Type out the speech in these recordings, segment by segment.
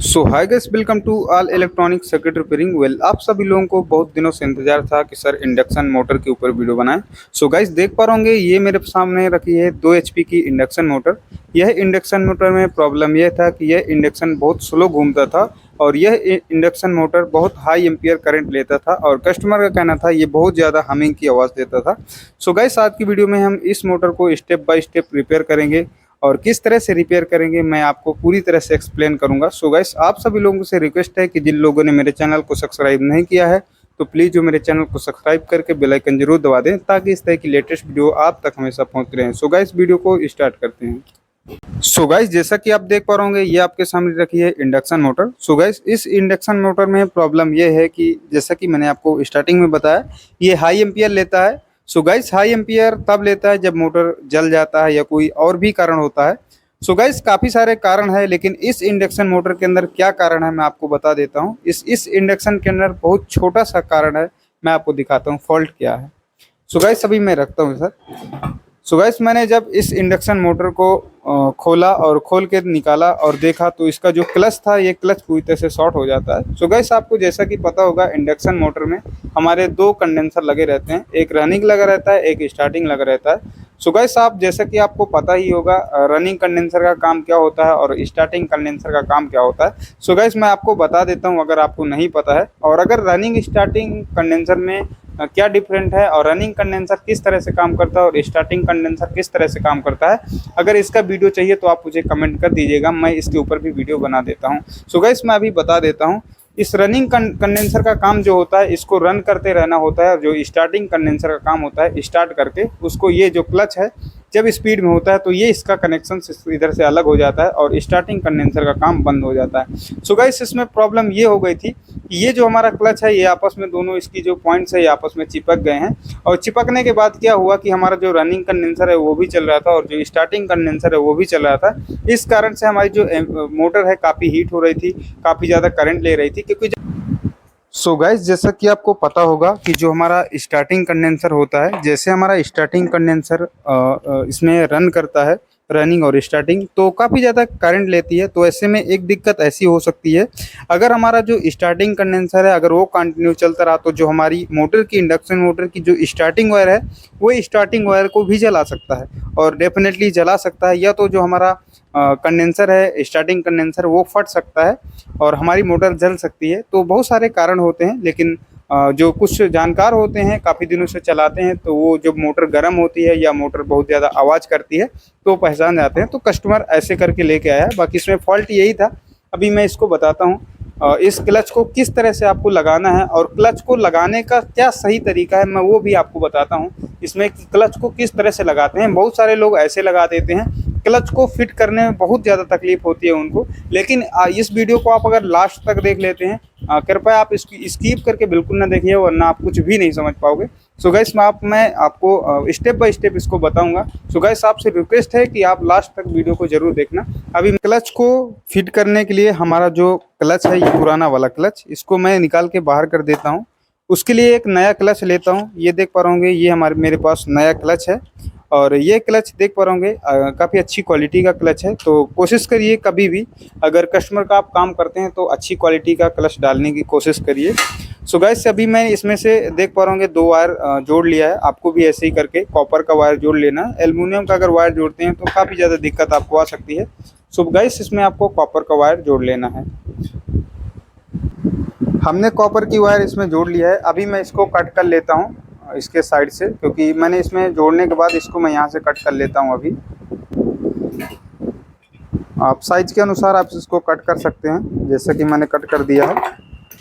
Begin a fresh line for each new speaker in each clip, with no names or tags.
So hi guys, welcome to all electronic circuit repairing. Well, आप सभी लोगों को बहुत दिनों से इंतजार था कि सर इंडक्शन मोटर के ऊपर वीडियो बनाएं। सो गाइस, देख पा रहे होंगे ये मेरे सामने रखी है 2 एचपी की इंडक्शन मोटर। यह इंडक्शन मोटर में प्रॉब्लम यह था कि यह इंडक्शन बहुत स्लो घूमता था और यह इंडक्शन मोटर बहुत हाई एम्पियर करंट लेता था और कस्टमर का कहना था ये बहुत ज़्यादा हमिंग की आवाज़ देता था। सो गाइस, आज की वीडियो में हम इस मोटर को स्टेप बाय स्टेप रिपेयर करेंगे और किस तरह से रिपेयर करेंगे मैं आपको पूरी तरह से एक्सप्लेन करूंगा। सो गाइस, आप सभी लोगों से रिक्वेस्ट है कि जिन लोगों ने मेरे चैनल को सब्सक्राइब नहीं किया है तो प्लीज़ जो मेरे चैनल को सब्सक्राइब करके बेल आइकन जरूर दबा दें ताकि इस तरह की लेटेस्ट वीडियो आप तक हमेशा पहुंच रहे हैं। सो गाइस, वीडियो को स्टार्ट करते हैं। सो गाइस, जैसा कि आप देख पा रहे होंगे ये आपके सामने रखी है इंडक्शन मोटर। सो गाइस, इस इंडक्शन मोटर में प्रॉब्लम ये है कि जैसा कि मैंने आपको स्टार्टिंग में बताया, ये हाई एम्पियर लेता है। सो गाइस, हाई एम्पियर तब लेता है जब मोटर जल जाता है या कोई और भी कारण होता है। सो गाइस, काफ़ी सारे कारण है, लेकिन इस इंडक्शन मोटर के अंदर क्या कारण है मैं आपको बता देता हूँ। इस इंडक्शन के अंदर बहुत छोटा सा कारण है, मैं आपको दिखाता हूँ फॉल्ट क्या है। सो गाइस, अभी मैं रखता हूँ सर। सो गाइस, मैंने जब इस इंडक्शन मोटर को खोला और खोल के निकाला और देखा तो इसका जो क्लच था ये क्लच पूरी तरह से शॉर्ट हो जाता है। सो गाइस, आपको जैसा कि पता होगा इंडक्शन मोटर में हमारे 2 कंडेंसर लगे रहते हैं, एक रनिंग लगा रहता है, एक स्टार्टिंग लगा रहता है। सो गाइस, आप जैसा कि आपको पता ही होगा रनिंग कंडेंसर का काम क्या होता है और स्टार्टिंग कंडेंसर का काम क्या होता है। सो गाइस, मैं आपको बता देता हूँ अगर आपको नहीं पता है, और अगर रनिंग स्टार्टिंग कंडेंसर में क्या डिफरेंट है और रनिंग कंडेंसर किस तरह से काम करता है और स्टार्टिंग कंडेंसर किस तरह से काम करता है, अगर इसका वीडियो चाहिए तो आप मुझे कमेंट कर दीजिएगा, मैं इसके ऊपर भी वीडियो बना देता हूँ। सो गाइस, मैं अभी बता देता हूँ। इस रनिंग कंडेंसर का काम जो होता है इसको रन करते रहना होता है, और जो स्टार्टिंग कंडेंसर का काम होता है स्टार्ट करके उसको, ये जो क्लच है जब स्पीड में होता है तो ये इसका कनेक्शन इधर से अलग हो जाता है और स्टार्टिंग कंडेंसर का काम बंद हो जाता है। सो गाइस, इसमें प्रॉब्लम ये हो गई थी कि ये जो हमारा क्लच है ये आपस में दोनों इसकी जो पॉइंट्स है ये आपस में चिपक गए हैं, और चिपकने के बाद क्या हुआ कि हमारा जो रनिंग कंडेंसर है वो भी चल रहा था और जो स्टार्टिंग कंडेंसर है वो भी चल रहा था। इस कारण से हमारी जो मोटर है काफ़ी हीट हो रही थी, काफ़ी ज़्यादा करंट ले रही थी। क्योंकि सो गाइस, जैसा कि आपको पता होगा कि जो हमारा स्टार्टिंग कंडेंसर होता है, जैसे हमारा स्टार्टिंग कंडेंसर इसमें रन करता है, रनिंग और स्टार्टिंग, तो काफ़ी ज़्यादा करंट लेती है। तो ऐसे में एक दिक्कत ऐसी हो सकती है, अगर हमारा जो स्टार्टिंग कंडेंसर है अगर वो कंटिन्यू चलता रहा तो जो हमारी मोटर की, इंडक्शन मोटर की जो स्टार्टिंग वायर है वो स्टार्टिंग वायर को भी जला सकता है, और डेफिनेटली जला सकता है, या तो जो हमारा कंडेंसर है स्टार्टिंग कंडेंसर वो फट सकता है और हमारी मोटर जल सकती है। तो बहुत सारे कारण होते हैं, लेकिन जो कुछ जानकार होते हैं काफ़ी दिनों से चलाते हैं तो वो जब मोटर गर्म होती है या मोटर बहुत ज़्यादा आवाज़ करती है तो पहचान जाते हैं। तो कस्टमर ऐसे करके लेके आया है, बाकी इसमें फॉल्ट यही था। अभी मैं इसको बताता हूँ इस क्लच को किस तरह से आपको लगाना है और क्लच को लगाने का क्या सही तरीका है, मैं वो भी आपको बताता हूँ। इसमें कि क्लच को किस तरह से लगाते हैं, बहुत सारे लोग ऐसे लगा देते हैं, क्लच को फिट करने में बहुत ज़्यादा तकलीफ होती है उनको। लेकिन इस वीडियो को आप अगर लास्ट तक देख लेते हैं, कृपया आप इसकी स्किप करके बिल्कुल ना देखिए, वरना आप कुछ भी नहीं समझ पाओगे। सो गाइस, मैं आपको स्टेप बाय स्टेप इसको बताऊंगा। सो गाइस, आपसे रिक्वेस्ट है कि आप लास्ट तक वीडियो को जरूर देखना। अभी क्लच को फिट करने के लिए हमारा जो क्लच है ये पुराना वाला क्लच, इसको मैं निकाल के बाहर कर देता हूँ। उसके लिए एक नया क्लच लेता हूँ। ये देख पा रहे होंगे ये मेरे पास नया क्लच है, और ये क्लच देख पा रहे होंगे काफ़ी अच्छी क्वालिटी का क्लच है। तो कोशिश करिए कभी भी अगर कस्टमर का आप काम करते हैं तो अच्छी क्वालिटी का क्लच डालने की कोशिश करिए। सो गाइस, अभी मैं इसमें से देख पा रहा हूँ 2 वायर जोड़ लिया है। आपको भी ऐसे ही करके कॉपर का वायर जोड़ लेना है। एल्युमिनियम का अगर वायर जोड़ते हैं तो काफ़ी ज़्यादा दिक्कत आपको आ सकती है। सो गाइस, इसमें आपको कॉपर का वायर जोड़ लेना है। हमने कॉपर की वायर इसमें जोड़ लिया है। अभी मैं इसको कट कर लेता हूँ इसके साइड से, क्योंकि मैंने इसमें जोड़ने के बाद इसको मैं यहाँ से कट कर लेता हूँ। अभी आप साइज के अनुसार आप इसको कट कर सकते हैं, जैसे कि मैंने कट कर दिया है।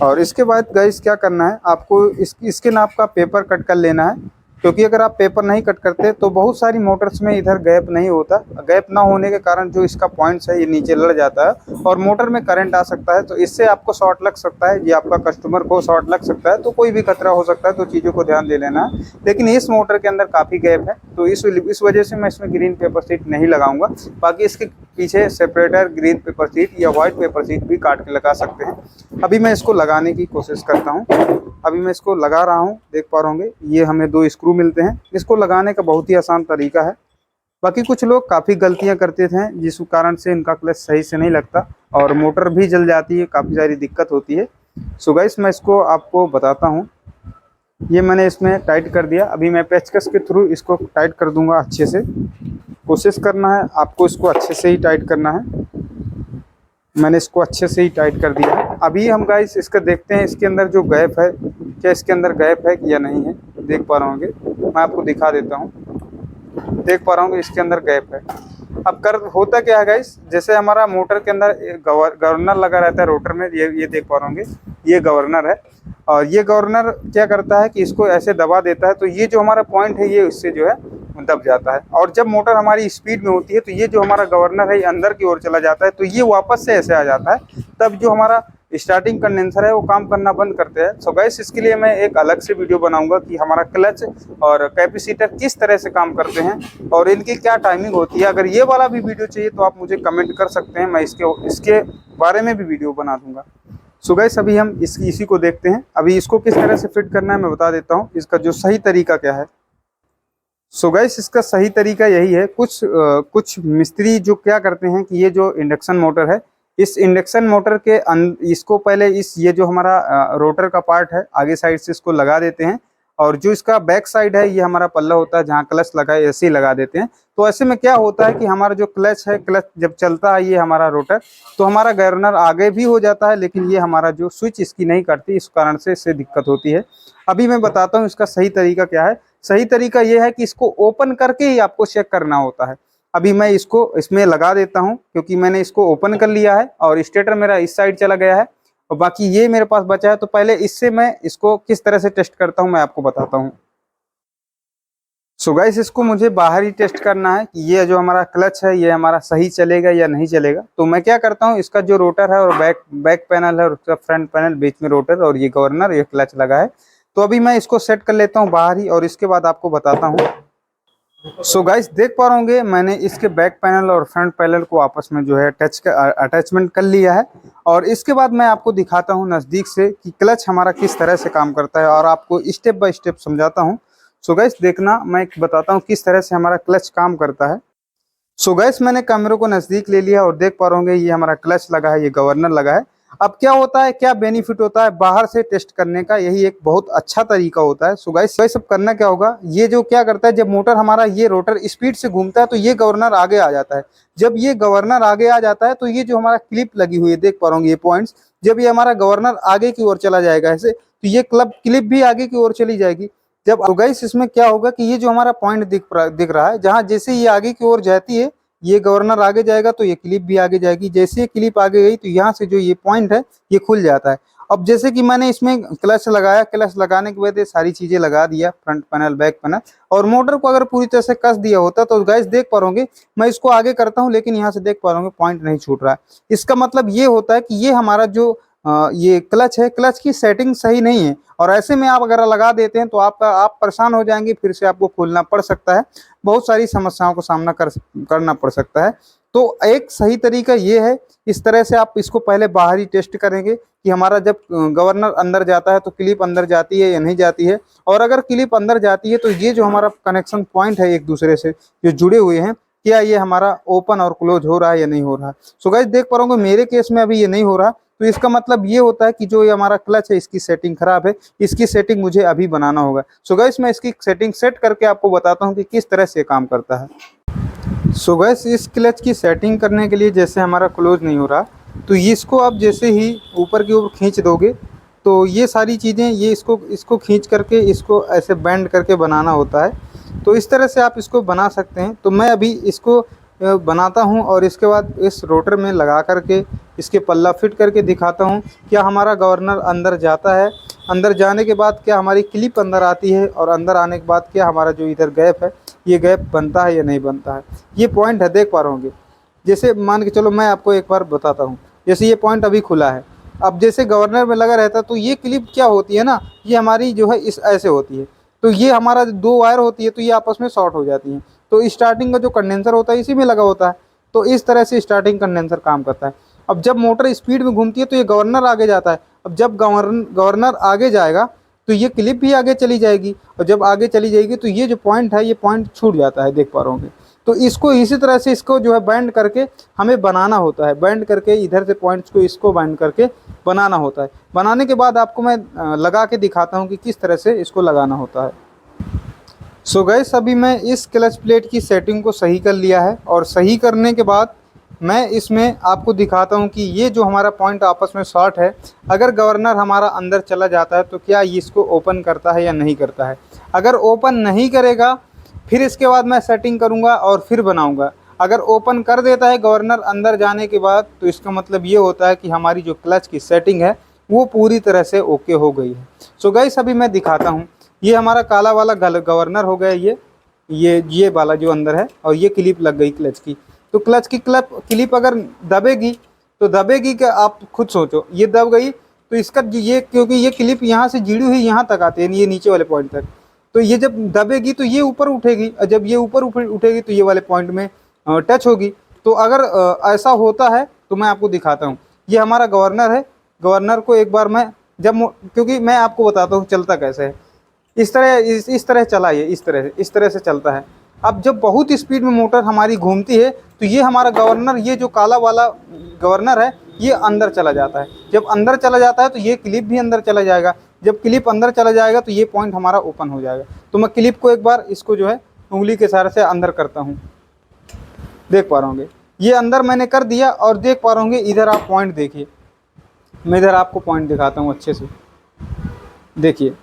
और इसके बाद गाइस क्या करना है, आपको इसके नाप का पेपर कट कर लेना है, क्योंकि अगर आप पेपर नहीं कट करते तो बहुत सारी मोटर्स में इधर गैप नहीं होता। गैप ना होने के कारण जो इसका पॉइंट्स है ये नीचे लड़ जाता है और मोटर में करंट आ सकता है। तो इससे आपको शॉर्ट लग सकता है, ये आपका कस्टमर को शॉर्ट लग सकता है, तो कोई भी खतरा हो सकता है। तो चीज़ों को ध्यान दे लेना है। लेकिन इस मोटर के अंदर काफ़ी गैप है, तो इस वजह से मैं इसमें ग्रीन पेपर शीट नहीं लगाऊंगा। बाकी इसके पीछे सेपरेटर ग्रीन पेपर शीट या वाइट पेपर शीट भी काट के लगा सकते हैं। अभी मैं इसको लगाने की कोशिश करता हूँ। अभी मैं इसको लगा रहा हूँ। देख पा रहे होंगे ये हमें 2 स्क्रू मिलते हैं। इसको लगाने का बहुत ही आसान तरीका है। बाकी कुछ लोग काफ़ी गलतियां करते थे जिस कारण से इनका क्लच सही से नहीं लगता और मोटर भी जल जाती है, काफ़ी सारी दिक्कत होती है। सो गाइस मैं इसको आपको बताता हूँ। ये मैंने इसमें टाइट कर दिया, अभी मैं पेचकस के थ्रू इसको टाइट कर दूंगा अच्छे से। कोशिश करना है आपको इसको अच्छे से ही टाइट करना है। मैंने इसको अच्छे से ही टाइट कर दिया है। अभी हम गाइस इसका देखते हैं इसके अंदर जो गैप है, क्या इसके अंदर गैप है या नहीं है। देख पा रहे होंगे, मैं आपको दिखा देता हूँ। देख पा रहा हूँ इसके अंदर गैप है। अब कर होता क्या है गाइस, जैसे हमारा मोटर के अंदर गवर्नर लगा रहता है रोटर में, ये देख पा रहे होंगे, ये गवर्नर है। और ये गवर्नर क्या करता है कि इसको ऐसे दबा देता है, तो ये जो हमारा पॉइंट है ये इससे जो है दब जाता है। और जब मोटर हमारी स्पीड में होती है तो ये जो हमारा गवर्नर है ये अंदर की ओर चला जाता है, तो ये वापस से ऐसे आ जाता है। तब जो हमारा स्टार्टिंग कंडेंसर है वो काम करना बंद करते हैं। सो गाइस इसके लिए मैं एक अलग से वीडियो बनाऊंगा कि हमारा क्लच और कैपेसिटर किस तरह से काम करते हैं और इनकी क्या टाइमिंग होती है। अगर ये वाला भी वीडियो चाहिए तो आप मुझे कमेंट कर सकते हैं, मैं इसके बारे में भी वीडियो बना दूंगा। सो गाइस अभी हम इसी को देखते हैं। अभी इसको किस तरह से फिट करना है मैं बता देता हूँ, इसका जो सही तरीका क्या है। सो गाइस इसका सही तरीका यही है। कुछ मिस्त्री जो क्या करते हैं कि ये जो इंडक्शन मोटर है, इस इंडक्शन मोटर के इसको पहले ये जो हमारा रोटर का पार्ट है आगे साइड से इसको लगा देते हैं, और जो इसका बैक साइड है ये हमारा पल्ला होता है जहाँ क्लच लगा है ऐसे ही लगा देते हैं। तो ऐसे में क्या होता है कि हमारा जो क्लच है, क्लच जब चलता है ये हमारा रोटर, तो हमारा गवर्नर आगे भी हो जाता है, लेकिन ये हमारा जो स्विच इसकी नहीं करती, इस कारण से इससे दिक्कत होती है। अभी मैं बताता हूँ इसका सही तरीका क्या है। सही तरीका ये है कि इसको ओपन करके ही आपको चेक करना होता है। अभी मैं इसको इसमें लगा देता हूं, क्योंकि मैंने इसको ओपन कर लिया है और स्टेटर मेरा इस साइड चला गया है और बाकी ये मेरे पास बचा है। तो पहले इससे मैं इसको किस तरह से टेस्ट करता हूं मैं आपको बताता हूं। सो गाइस इसको मुझे बाहर ही टेस्ट करना है कि ये जो हमारा क्लच है ये हमारा सही चलेगा या नहीं चलेगा। तो मैं क्या करता हूँ, इसका जो रोटर है और बैक पैनल है और उसका फ्रंट पैनल, बीच में रोटर और ये गवर्नर, ये क्लच लगा है। तो अभी मैं इसको सेट कर लेता हूँ बाहर ही और इसके बाद आपको बताता हूँ। सो गाइस देख पा रहे होंगे मैंने इसके बैक पैनल और फ्रंट पैनल को आपस में जो है अटैचमेंट कर लिया है। और इसके बाद मैं आपको दिखाता हूं नज़दीक से कि क्लच हमारा किस तरह से काम करता है और आपको स्टेप बाय स्टेप समझाता हूं। सो गाइस देखना, मैं बताता हूं किस तरह से हमारा क्लच काम करता है। सो गाइस मैंने कैमरे को नज़दीक ले लिया और देख पा रहे होंगे ये हमारा क्लच लगा है, ये गवर्नर लगा है। अब क्या होता है, क्या बेनिफिट होता है बाहर से टेस्ट करने का, यही एक बहुत अच्छा तरीका होता है। सो गाइस सब करना क्या होगा, ये जो क्या करता है, जब मोटर हमारा ये रोटर स्पीड से घूमता है तो ये गवर्नर आगे आ जाता है। जब ये गवर्नर आगे आ जाता है तो ये जो हमारा क्लिप लगी हुई है, देख पा रहे होंगे ये पॉइंट्स, जब ये हमारा गवर्नर आगे की ओर चला जाएगा ऐसे, तो ये क्लिप भी आगे की ओर चली जाएगी। जब गाइस इसमें क्या होगा कि ये जो हमारा पॉइंट दिख रहा है, जहां जैसे ये आगे की ओर जाती है ये गवर्नर आगे जाएगा तो ये क्लिप भी आगे जाएगी। जैसे ये क्लिप आगे गई तो यहाँ से जो ये पॉइंट है ये खुल जाता है। अब जैसे कि मैंने इसमें क्लच लगाया, क्लच लगाने के बाद ये सारी चीजें लगा दिया, फ्रंट पैनल बैक पैनल, और मोटर को अगर पूरी तरह से कस दिया होता तो गाइस देख पा रहे मैं इसको आगे करता हूँ, लेकिन यहाँ से देख पा रहे पॉइंट नहीं छूट रहा है। इसका मतलब ये होता है कि ये हमारा जो ये क्लच है, क्लच की सेटिंग सही नहीं है। और ऐसे में आप अगर लगा देते हैं तो आप परेशान हो जाएंगे, फिर से आपको खोलना पड़ सकता है, बहुत सारी समस्याओं का सामना करना पड़ सकता है। तो एक सही तरीका ये है, इस तरह से आप इसको पहले बाहर ही टेस्ट करेंगे कि हमारा जब गवर्नर अंदर जाता है तो क्लिप अंदर जाती है या नहीं जाती है। और अगर क्लिप अंदर जाती है तो ये जो हमारा कनेक्शन पॉइंट है एक दूसरे से जो जुड़े हुए हैं, क्या ये हमारा ओपन और क्लोज हो रहा है या नहीं हो रहा है। सो गाइस देख पा रहे होंगे मेरे केस में अभी ये नहीं हो रहा, तो इसका मतलब ये होता है कि जो ये हमारा क्लच है इसकी सेटिंग खराब है, इसकी सेटिंग मुझे अभी बनाना होगा। सो गाइस मैं इसकी सेटिंग सेट करके आपको बताता हूँ कि किस तरह से काम करता है। सो गाइस इस क्लच की सेटिंग करने के लिए जैसे हमारा क्लोज नहीं हो रहा, तो इसको आप जैसे ही ऊपर की ओर खींच दोगे तो ये सारी चीज़ें ये इसको खींच करके इसको ऐसे बेंड करके बनाना होता है। तो इस तरह से आप इसको बना सकते हैं। तो मैं अभी इसको बनाता हूं और इसके बाद इस रोटर में लगा करके इसके पल्ला फिट करके दिखाता हूं क्या हमारा गवर्नर अंदर जाता है, अंदर जाने के बाद क्या हमारी क्लिप अंदर आती है, और अंदर आने के बाद क्या हमारा जो इधर गैप है ये गैप बनता है या नहीं बनता है। ये पॉइंट है, देख पा रहे होंगे। जैसे मान के चलो मैं आपको एक बार बताता हूँ, जैसे ये पॉइंट अभी खुला है, अब जैसे गवर्नर में लगा रहता तो ये क्लिप क्या होती है ना, ये हमारी जो है इस ऐसे होती है, तो ये हमारा दो वायर होती है तो ये आपस में शॉर्ट हो जाती हैं। तो स्टार्टिंग का जो कंडेंसर होता है इसी में लगा होता है। तो इस तरह से स्टार्टिंग कंडेंसर काम करता है। अब जब मोटर स्पीड में घूमती है तो ये गवर्नर आगे जाता है। अब जब गवर्नर आगे जाएगा तो ये क्लिप भी आगे चली जाएगी, और जब आगे चली जाएगी तो ये जो पॉइंट है ये पॉइंट छूट जाता है, देख पा रहे होंगे। तो इसको इसी तरह से इसको जो है बैंड करके हमें बनाना होता है, बैंड करके इधर से पॉइंट्स को इसको बैंड करके बनाना होता है। बनाने के बाद आपको मैं लगा के दिखाता हूँ कि किस तरह से इसको लगाना होता है। सो गाइस, अभी मैं इस क्लच प्लेट की सेटिंग को सही कर लिया है और सही करने के बाद मैं इसमें आपको दिखाता हूं कि ये जो हमारा पॉइंट आपस में शॉर्ट है, अगर गवर्नर हमारा अंदर चला जाता है तो क्या ये इसको ओपन करता है या नहीं करता है। अगर ओपन नहीं करेगा फिर इसके बाद मैं सेटिंग करूंगा और फिर बनाऊंगा। अगर ओपन कर देता है गवर्नर अंदर जाने के बाद तो इसका मतलब ये होता है कि हमारी जो क्लच की सेटिंग है वो पूरी तरह से ओके हो गई है। सो गाइस, अभी मैं दिखाता हूँ। ये हमारा काला वाला गवर्नर हो गया, ये वाला जो अंदर है, और ये क्लिप लग गई क्लच की। तो क्लच की क्लिप अगर दबेगी तो दबेगी कि आप खुद सोचो, ये दब गई तो इसका ये, क्योंकि ये क्लिप यहाँ से जुड़ी हुई यहाँ तक आती है, ये नीचे वाले पॉइंट तक, तो ये जब दबेगी तो ये ऊपर उठेगी, और जब ये ऊपर उठेगी तो ये वाले पॉइंट में टच होगी। तो अगर ऐसा होता है तो मैं आपको दिखाता हूँ। ये हमारा गवर्नर है। गवर्नर को एक बार मैं क्योंकि मैं आपको बताता हूँ चलता कैसे है। इस तरह चला, ये इस तरह से चलता है। अब जब बहुत स्पीड में मोटर हमारी घूमती है तो ये हमारा गवर्नर, ये जो काला वाला गवर्नर है, ये अंदर चला जाता है। जब अंदर चला जाता है तो ये क्लिप भी अंदर चला जाएगा। जब क्लिप अंदर चला जाएगा तो ये पॉइंट हमारा ओपन हो जाएगा। तो मैं क्लिप को एक बार इसको जो है उंगली के सहारे से अंदर करता हूँ। देख पा रहे होंगे ये अंदर मैंने कर दिया, और देख पा रहे होंगे इधर आप पॉइंट देखिए। मैं इधर आपको पॉइंट दिखाता हूँ अच्छे से, देखिए।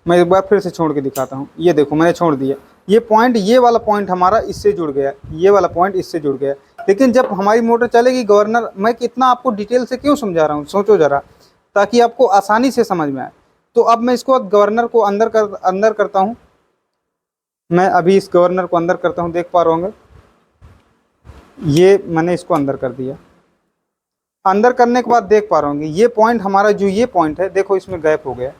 मैं एक बार फिर से छोड़ के दिखाता हूँ। ये देखो मैंने छोड़ दिया, ये पॉइंट, ये वाला पॉइंट हमारा इससे जुड़ गया, ये वाला पॉइंट इससे जुड़ गया। लेकिन जब हमारी मोटर चलेगी गवर्नर, मैं कितना आपको डिटेल से क्यों समझा रहा हूँ, सोचो ज़रा, ताकि आपको आसानी से समझ में आए। तो अब मैं इसको गवर्नर को अंदर करता हूँ। मैं अभी इस गवर्नर को अंदर करता हूँ, देख पा रहे होंगे ये मैंने इसको अंदर कर दिया। अंदर करने के बाद देख पा रहे होंगे ये पॉइंट हमारा, जो ये पॉइंट है देखो इसमें गैप हो गया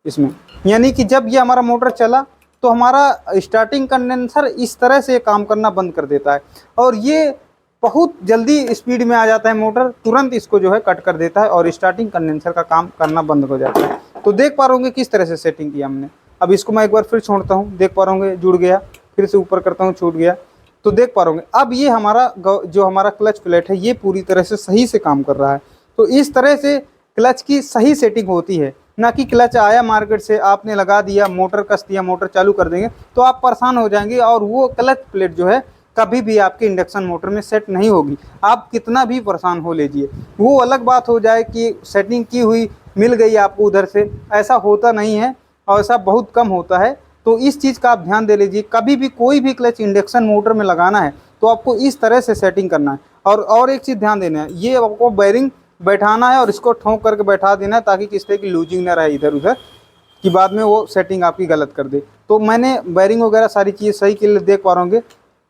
इसमें, यानी कि जब ये हमारा मोटर चला तो हमारा स्टार्टिंग कंडेंसर इस तरह से काम करना बंद कर देता है, और ये बहुत जल्दी स्पीड में आ जाता है मोटर, तुरंत इसको जो है कट कर देता है और स्टार्टिंग कंडेंसर का काम करना बंद हो जाता है। तो देख पा रहे किस तरह से सेटिंग किया हमने। अब इसको मैं एक बार फिर छोड़ता हूँ, देख पा रहे जुड़ गया, फिर से ऊपर करता हूँ, छूट गया। तो देख पा रहे अब ये हमारा जो हमारा क्लच प्लेट है ये पूरी तरह से सही से काम कर रहा है। तो इस तरह से क्लच की सही सेटिंग होती है, ना कि क्लच आया मार्केट से, आपने लगा दिया, मोटर कस दिया, मोटर चालू कर देंगे तो आप परेशान हो जाएंगे, और वो क्लच प्लेट जो है कभी भी आपके इंडक्शन मोटर में सेट नहीं होगी। आप कितना भी परेशान हो लीजिए, वो अलग बात हो जाए कि सेटिंग की हुई मिल गई आपको उधर से, ऐसा होता नहीं है और ऐसा बहुत कम होता है। तो इस चीज़ का आप ध्यान दे लीजिए, कभी भी कोई भी क्लच इंडक्शन मोटर में लगाना है तो आपको इस तरह से सेटिंग करना है। और एक चीज़ ध्यान देना है, ये आपको बेरिंग बैठाना है और इसको ठोक करके बैठा देना है, ताकि किस तरह की लूजिंग ना रहे इधर उधर कि बाद में वो सेटिंग आपकी गलत कर दे। तो मैंने बेरिंग वगैरह सारी चीज़ सही के लिए देख पा रहे होंगे।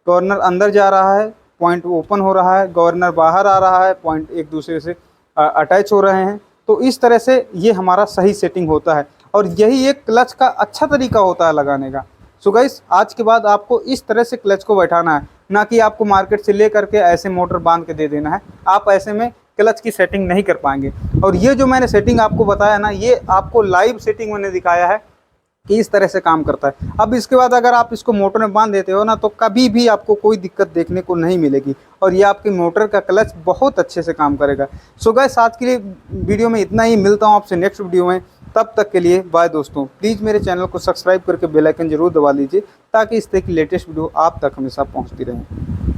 गवर्नर अंदर जा रहा है, पॉइंट ओपन हो रहा है, गवर्नर बाहर आ रहा है, पॉइंट एक दूसरे से अटैच हो रहे हैं। तो इस तरह से ये हमारा सही सेटिंग होता है, और यही एक क्लच का अच्छा तरीका होता है लगाने का। सो गाइस, आज के बाद आपको इस तरह से क्लच को बैठाना है, ना कि आपको मार्केट से ले करके ऐसे मोटर बांध के दे देना है। आप ऐसे में क्लच की सेटिंग नहीं कर पाएंगे। और ये जो मैंने सेटिंग आपको बताया ना, ये आपको लाइव सेटिंग मैंने दिखाया है कि इस तरह से काम करता है। अब इसके बाद अगर आप इसको मोटर में बांध देते हो ना, तो कभी भी आपको कोई दिक्कत देखने को नहीं मिलेगी, और ये आपकी मोटर का क्लच बहुत अच्छे से काम करेगा। सो गाइस, आज के लिए वीडियो में इतना ही। मिलता हूँ आपसे नेक्स्ट वीडियो में, तब तक के लिए बाय दोस्तों। प्लीज़ मेरे चैनल को सब्सक्राइब करके बेल आइकन जरूर दबा लीजिए, ताकि इस तरह की लेटेस्ट वीडियो आप तक हमेशा पहुँचती रहें।